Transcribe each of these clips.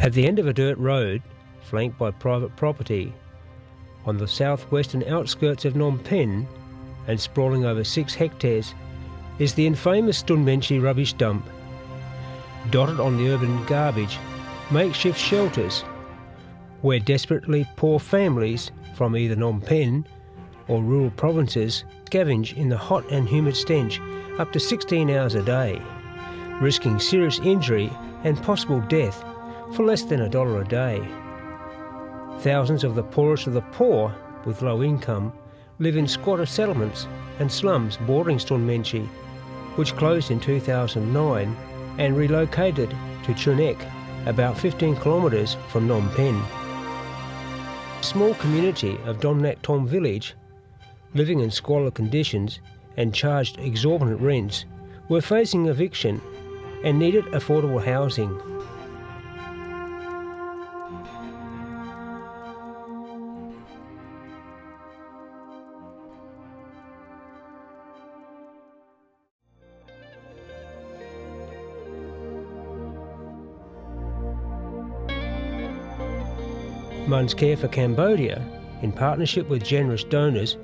At the end of a dirt road, flanked by private property, on the southwestern outskirts of Phnom Penh and sprawling over 6 hectares, is the infamous Stunmenchi rubbish dump. Dotted on the urban garbage, makeshift shelters, where desperately poor families from either Phnom Penh or rural provinces scavenge in the hot and humid stench up to 16 hours a day, risking serious injury and possible death for less than $1 a day. Thousands of the poorest of the poor, with low income, live in squatter settlements and slums bordering Stunmenchi, which closed in 2009 and relocated to Chunek, about 15 kilometres from Phnom Penh. A small community of Domnak Tom village, living in squalid conditions and charged exorbitant rents, were facing eviction and needed affordable housing. Munns Care for Cambodia, in partnership with generous donors,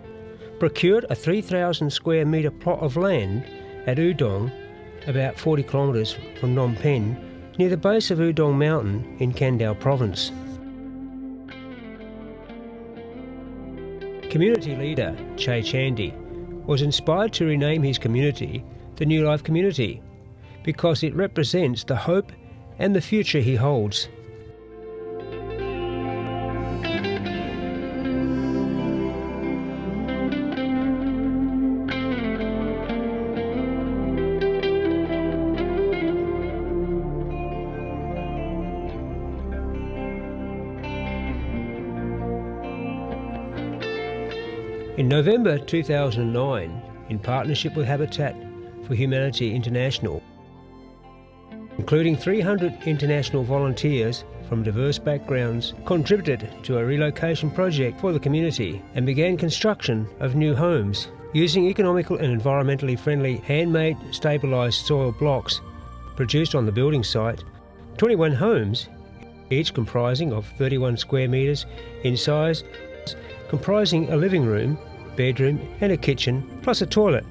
procured a 3,000 square metre plot of land at Udong, about 40 kilometres from Phnom Penh, near the base of Udong Mountain in Kandal Province. Community leader Che Chandy was inspired to rename his community the New Life Community because it represents the hope and the future he holds. In November 2009, in partnership with Habitat for Humanity International, including 300 international volunteers from diverse backgrounds, contributed to a relocation project for the community and began construction of new homes using economical and environmentally friendly handmade stabilised soil blocks produced on the building site. 21 homes, each comprising of 31 square metres in size, comprising a living room, bedroom and a kitchen, plus a toilet.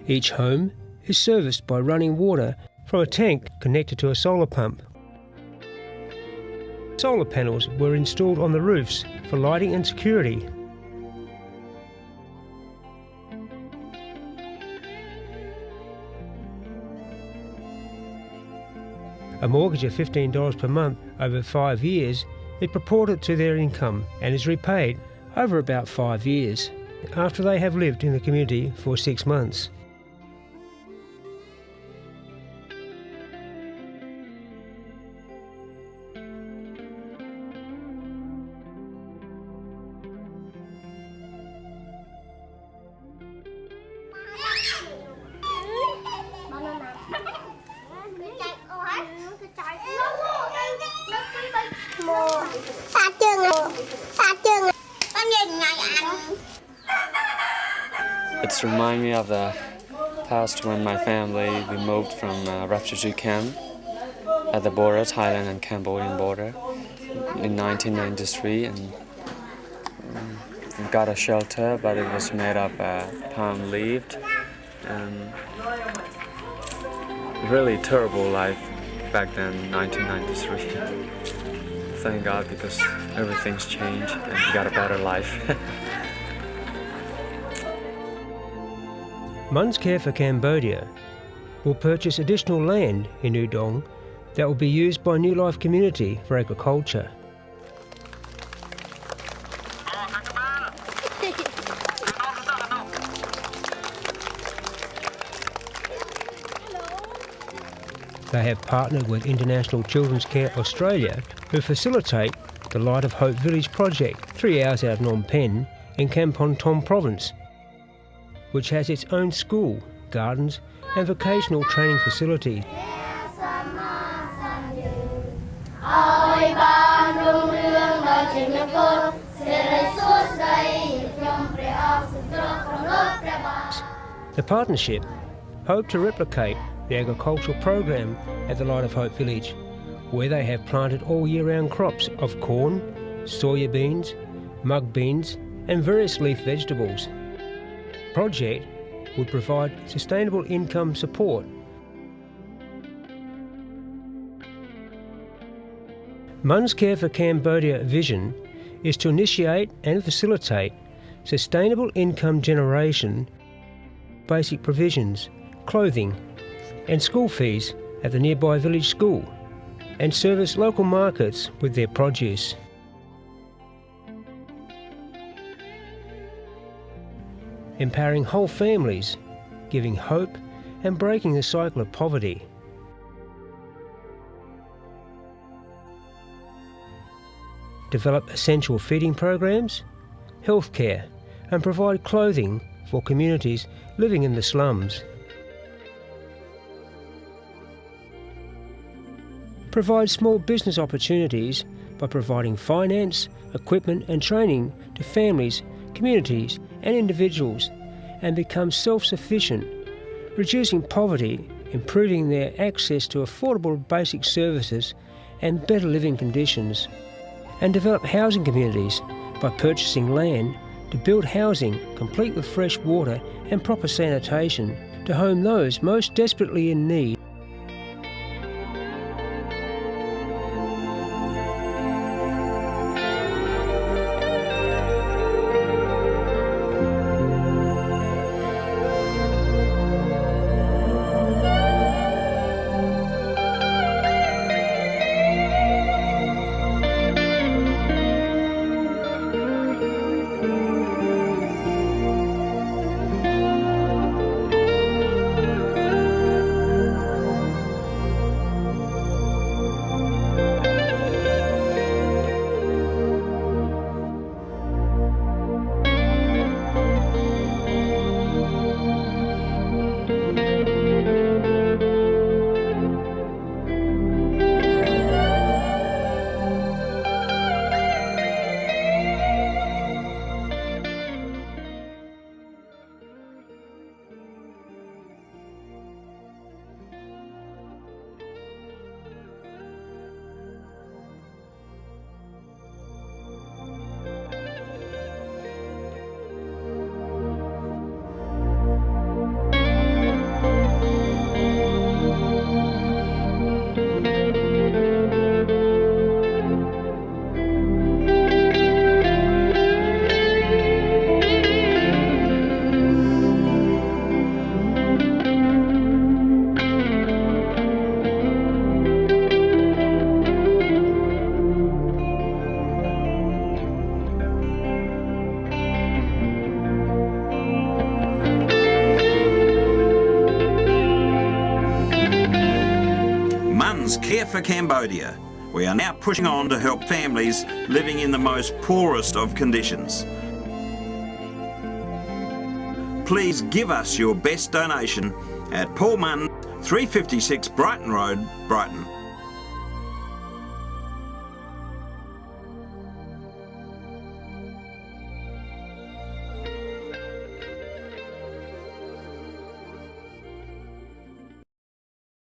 Each home is serviced by running water from a tank connected to a solar pump. Solar panels were installed on the roofs for lighting and security. A mortgage of $15 per month over 5 years is proportionate to their income and is repaid over about 5 years after they have lived in the community for 6 months. It reminds me of the past when my family, we moved from a refugee camp at the border, Thailand and Cambodian border, in 1993, and we got a shelter, but it was made of palm leaf, and really terrible life back then, 1993. Thank God, because everything's changed and we got a better life. Munns Care for Cambodia will purchase additional land in Udong that will be used by New Life Community for agriculture. They have partnered with International Children's Care Australia, who facilitate the Light of Hope Village project 3 hours out of Phnom Penh in Kampong Tom Province, which has its own school, gardens and vocational training facilities. The partnership hope to replicate the agricultural program at the Light of Hope village, where they have planted all year-round crops of corn, soya beans, mung beans and various leaf vegetables. The project would provide sustainable income support. Munns Care for Cambodia vision is to initiate and facilitate sustainable income generation, basic provisions, clothing and school fees at the nearby village school, and service local markets with their produce. Empowering whole families, giving hope and breaking the cycle of poverty. Develop essential feeding programs, healthcare, and provide clothing for communities living in the slums. Provide small business opportunities by providing finance, equipment and training to families, communities and individuals, and become self-sufficient, reducing poverty, improving their access to affordable basic services and better living conditions. And develop housing communities by purchasing land to build housing complete with fresh water and proper sanitation to home those most desperately in need. Care for Cambodia. We are now pushing on to help families living in the most poorest of conditions. Please give us your best donation at Paul Munns, 356 Brighton Road, Brighton.